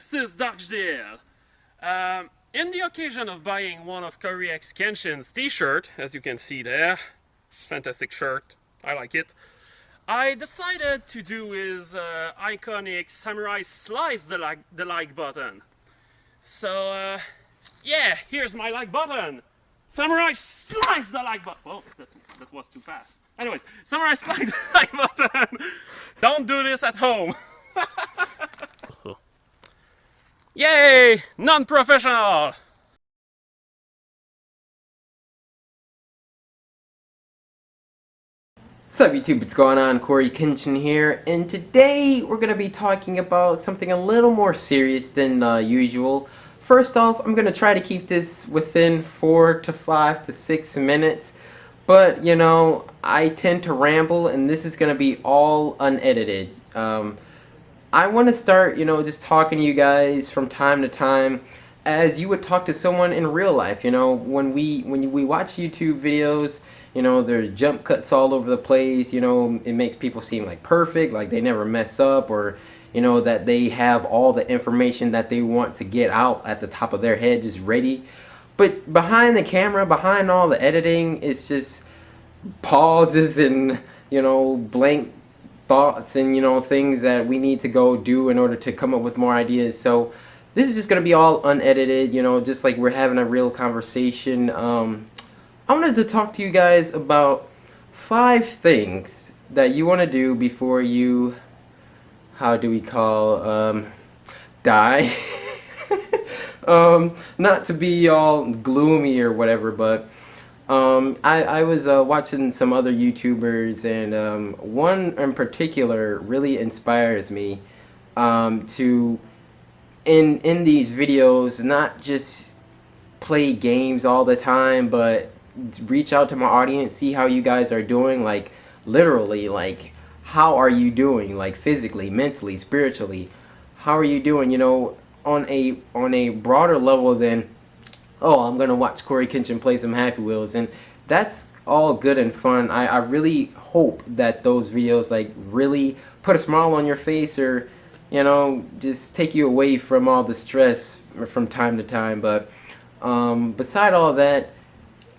this is Darkdale. In the occasion of buying one of CORYXKENSHIN's t-shirt, as you can see there, fantastic shirt, I like it, I decided to do his iconic samurai slice the like button. So, yeah, here's my like button. Samurai slice the like button. Oh, that was too fast. Anyways, samurai slice the like button. Don't do this at home. Yay! Non-professional! What's up YouTube, what's going on? CORYKENSHIN here, and today we're going to be talking about something a little more serious than usual. First off, I'm going to try to keep this within 4 to 5 to 6 minutes, but you know, I tend to ramble and this is going to be all unedited. I want to start, just talking to you guys from time to time as you would talk to someone in real life. When we watch YouTube videos, there's jump cuts all over the place. It makes people seem like perfect, like they never mess up, or that they have all the information that they want to get out at the top of their head just ready. But behind the camera, behind all the editing, it's just pauses and blank thoughts and things that we need to go do in order to come up with more ideas. So this is just gonna be all unedited, just like we're having a real conversation. I wanted to talk to you guys about 5 things that you want to do before you, how do we call, die. Not to be all gloomy or whatever, but I was watching some other YouTubers, and one in particular really inspires me to in these videos not just play games all the time, but reach out to my audience, see how you guys are doing, like literally, like how are you doing, like physically, mentally, spiritually, how are you doing, on a broader level than, oh, I'm gonna watch CORYKENSHIN play some Happy Wheels. And that's all good and fun. I really hope that those videos like really put a smile on your face, or just take you away from all the stress from time to time. But beside all that,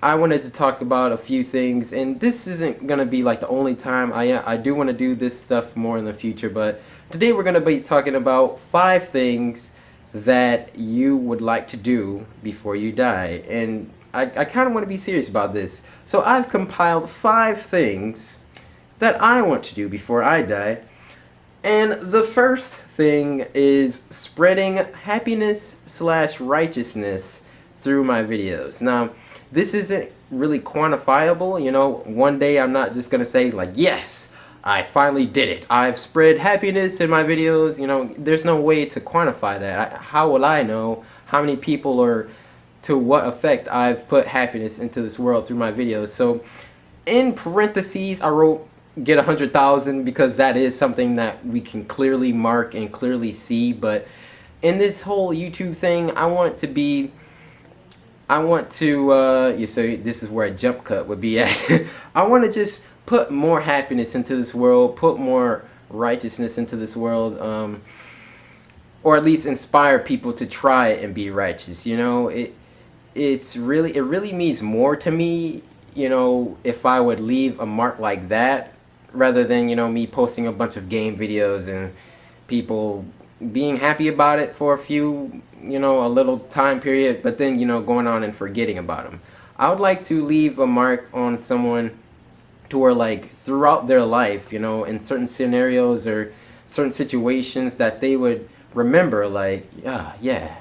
I wanted to talk about a few things, and this isn't gonna be like the only time. I do want to do this stuff more in the future, but today we're gonna be talking about 5 things that you would like to do before you die. And I kind of want to be serious about this. So I've compiled 5 things that I want to do before I die. And the first thing is spreading happiness / righteousness through my videos. Now, this isn't really quantifiable. One day I'm not just gonna say like, yes, I finally did it, I've spread happiness in my videos. There's no way to quantify that. How will I know how many people or to what effect I've put happiness into this world through my videos? So in parentheses I wrote get 100,000, because that is something that we can clearly mark and clearly see. But in this whole YouTube thing, I want to so this is where a jump cut would be at. I want to just put more happiness into this world, put more righteousness into this world, or at least inspire people to try and be righteous. It really means more to me, if I would leave a mark like that, rather than me posting a bunch of game videos and people being happy about it for a few, a little time period, but then going on and forgetting about them. I would like to leave a mark on someone to where, like, throughout their life, in certain scenarios or certain situations, that they would remember, like, yeah,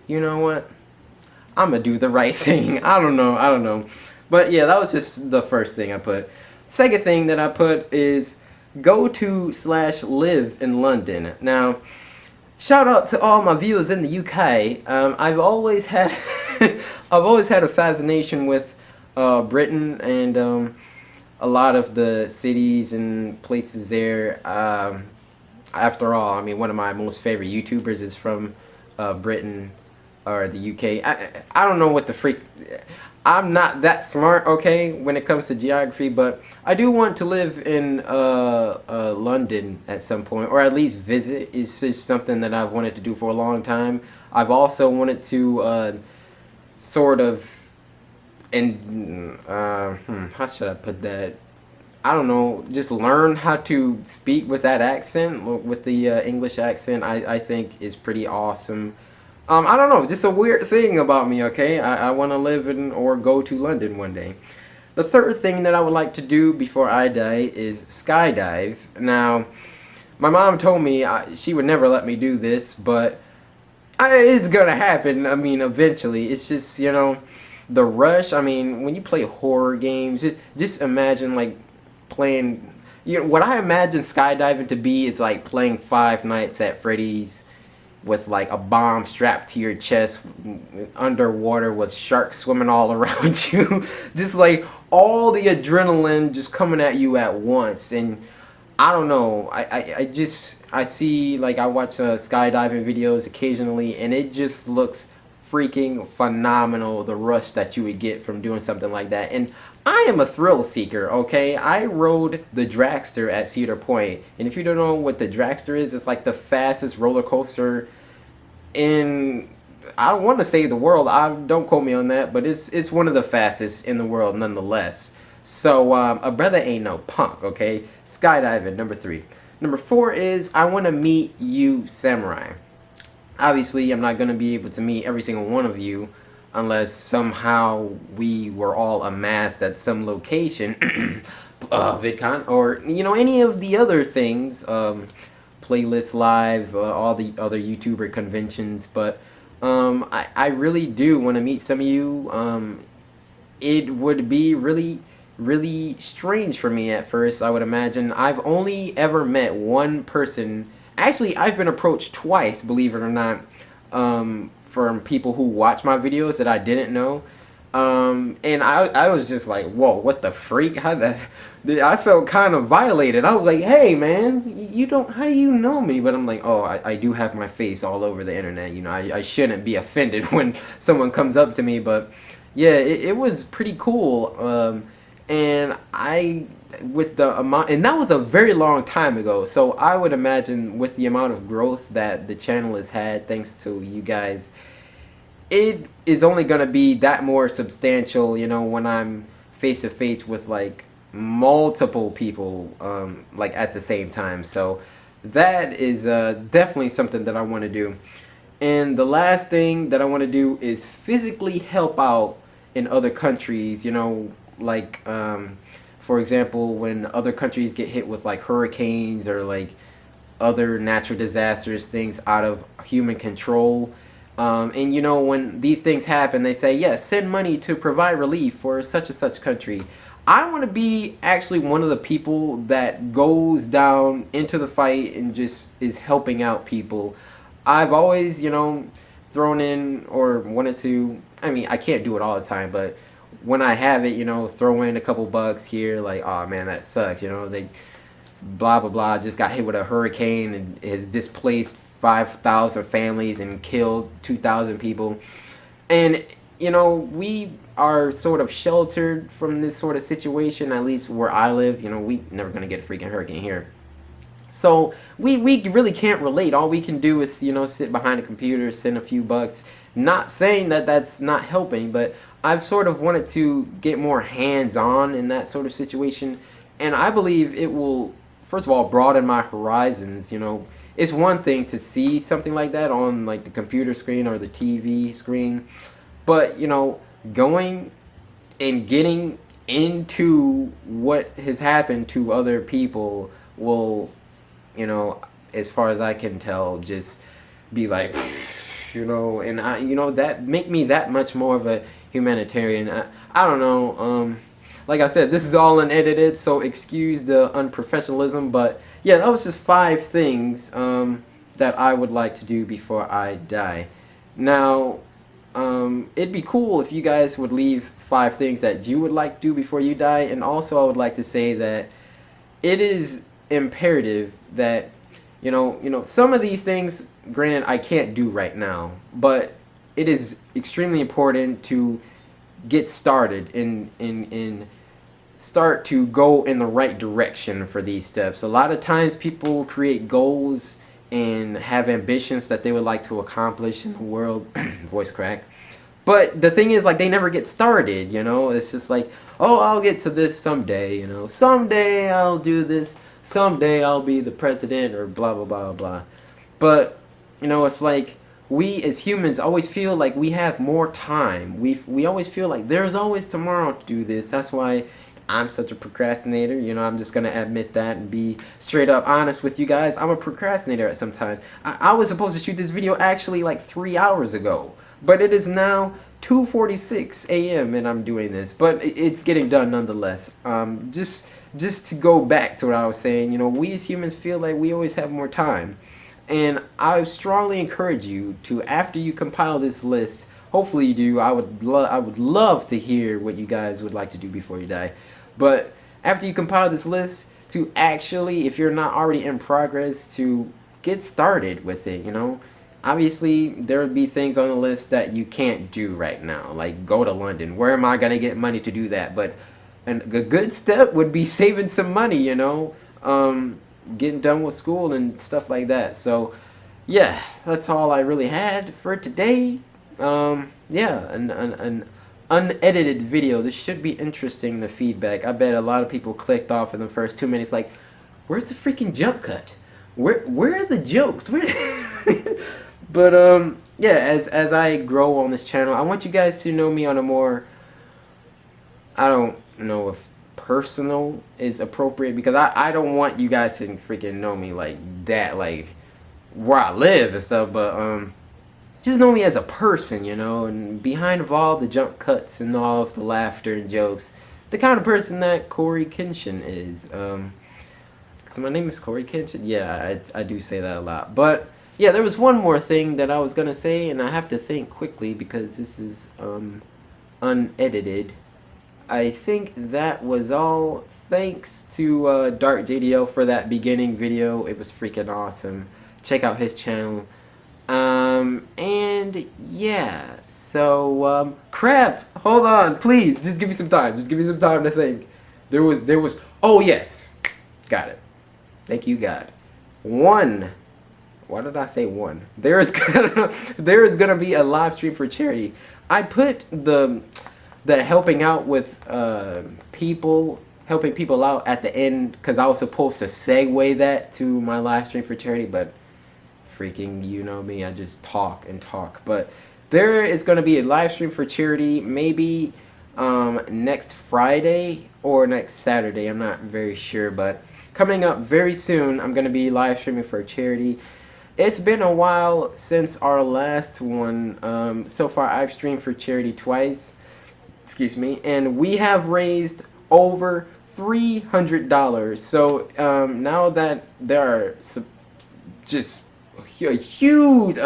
you know what, I'm gonna do the right thing. I don't know, but yeah, that was just the first thing I put. Second thing that I put is go to / live in London. Now, shout out to all my viewers in the UK. I've always had a fascination with Britain, and a lot of the cities and places there. After all, I mean, one of my most favorite YouTubers is from Britain. or the UK. I don't know what the freak. I'm not that smart, okay, when it comes to geography, but I do want to live in London at some point, or at least visit. It's just something that I've wanted to do for a long time. I've also wanted to sort of, and how should I put that? I don't know, just learn how to speak with that accent, with the English accent. I think is pretty awesome. I don't know, just a weird thing about me, okay? I want to live in or go to London one day. The third thing that I would like to do before I die is skydive. Now, my mom told me she would never let me do this, but it's gonna happen. I mean, eventually. It's just, the rush. I mean, when you play horror games, just imagine like playing. What I imagine skydiving to be is like playing Five Nights at Freddy's with like a bomb strapped to your chest underwater with sharks swimming all around you. Just like all the adrenaline just coming at you at once. And I don't know, I see, like, I watch skydiving videos occasionally, and it just looks freaking phenomenal, the rush that you would get from doing something like that. And I am a thrill seeker, okay? I rode the dragster at Cedar Point, and if you don't know what the dragster is, it's like the fastest roller coaster in, I don't want to say the world, don't quote me on that, but it's one of the fastest in the world nonetheless. So a brother ain't no punk, okay? Skydiving, number 3. Number 4 is I want to meet you samurai. Obviously, I'm not going to be able to meet every single one of you unless somehow we were all amassed at some location, VidCon, or, any of the other things, Playlist Live, all the other YouTuber conventions. But I really do want to meet some of you. It would be really strange for me at first, I would imagine. I've only ever met one person. Actually, I've been approached twice, believe it or not, from people who watch my videos that I didn't know. And I was just like, whoa, what the freak? I felt kind of violated. I was like, hey, man, how do you know me? But I'm like, oh, I do have my face all over the internet. I shouldn't be offended when someone comes up to me. But yeah, it was pretty cool. And with the amount, and that was a very long time ago, so I would imagine with the amount of growth that the channel has had thanks to you guys, it is only going to be that more substantial, when I'm face to face with like multiple people, like at the same time. So that is definitely something that I want to do. And the last thing that I want to do is physically help out in other countries, like for example, when other countries get hit with like hurricanes or like other natural disasters, things out of human control. And when these things happen, they say, yes, send money to provide relief for such and such country. I want to be actually one of the people that goes down into the fight and just is helping out people. I've always, thrown in or wanted to, I mean, I can't do it all the time, but when I have it, throw in a couple bucks here, like, oh man, that sucks, they blah blah blah just got hit with a hurricane and has displaced 5,000 families and killed 2,000 people. And we are sort of sheltered from this sort of situation, at least where I live. We never gonna get a freaking hurricane here. So we really can't relate. All we can do is, sit behind a computer, send a few bucks. Not saying that that's not helping, but I've sort of wanted to get more hands-on in that sort of situation. And I believe it will, first of all, broaden my horizons. It's one thing to see something like that on like the computer screen or the TV screen, but going and getting into what has happened to other people will, as far as I can tell, just be like, and that make me that much more of a humanitarian. I don't know. Like I said, this is all unedited, so excuse the unprofessionalism, but yeah, that was just 5 things that I would like to do before I die. Now, it'd be cool if you guys would leave 5 things that you would like to do before you die, and also I would like to say that it is imperative that some of these things, granted, I can't do right now, but it is extremely important to get started and start to go in the right direction for these steps. A lot of times people create goals and have ambitions that they would like to accomplish in the world. Voice crack. But the thing is, like, they never get started, you know? It's just like, oh, I'll get to this someday, you know? Someday I'll do this. Someday I'll be the president or blah, blah, blah, blah. But, you know, it's like we as humans always feel like we have more time. We always feel like there's always tomorrow to do this. That's why I'm such a procrastinator. You know, I'm just going to admit that and be straight up honest with you guys. I'm a procrastinator at sometimes. I was supposed to shoot this video actually like 3 hours ago. But it is now 2:46 a.m. and I'm doing this. But it's getting done nonetheless. Just to go back to what I was saying, you know, we as humans feel like we always have more time. And I strongly encourage you to, after you compile this list, hopefully you do, I would love to hear what you guys would like to do before you die. But after you compile this list, to actually, if you're not already in progress, to get started with it, you know. Obviously, there would be things on the list that you can't do right now, like go to London. Where am I going to get money to do that? But a good step would be saving some money, you know, getting done with school and stuff like that. So, yeah, that's all I really had for today. Yeah, an unedited video. This should be interesting, the feedback. I bet a lot of people clicked off in the first 2 minutes like, where's the freaking jump cut? Where are the jokes? But yeah, as I grow on this channel, I want you guys to know me on a more, I don't know if personal is appropriate, because I don't want you guys to freaking know me like that, like where I live and stuff, but just know me as a person, you know, and behind of all the jump cuts and all of the laughter and jokes, the kind of person that CORYKENSHIN is. Because my name is CORYKENSHIN. Yeah, I do say that a lot. But yeah, there was one more thing that I was gonna say, and I have to think quickly because this is unedited. I think that was all. Thanks to Dark JDL for that beginning video. It was freaking awesome. Check out his channel. And yeah, so crap, hold on, please, just give me some time, to think. There was, oh yes, got it, thank you God. Why did I say one? There is gonna be a live stream for charity. I put the helping out with helping people out at the end, because I was supposed to segue that to my live stream for charity, but freaking, you know me, I just talk and talk. But there is going to be a live stream for charity, maybe next Friday or next Saturday. I'm not very sure, but coming up very soon, I'm going to be live streaming for charity. It's been a while since our last one. So far, I've streamed for charity twice. Excuse me, and we have raised over $300. So now that there are just a huge,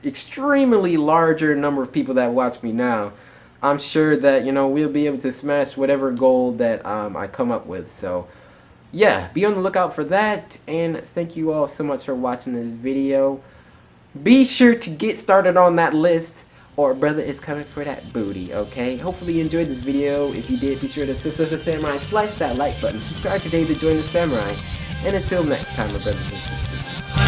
extremely larger number of people that watch me now, I'm sure that, you know, we'll be able to smash whatever goal that I come up with. So yeah, be on the lookout for that, and thank you all so much for watching this video. Be sure to get started on that list, or brother is coming for that booty, okay? Hopefully you enjoyed this video. If you did, be sure to Sister Samurai, slice that like button, subscribe today to join the Samurai, and until next time, my brothers and sisters.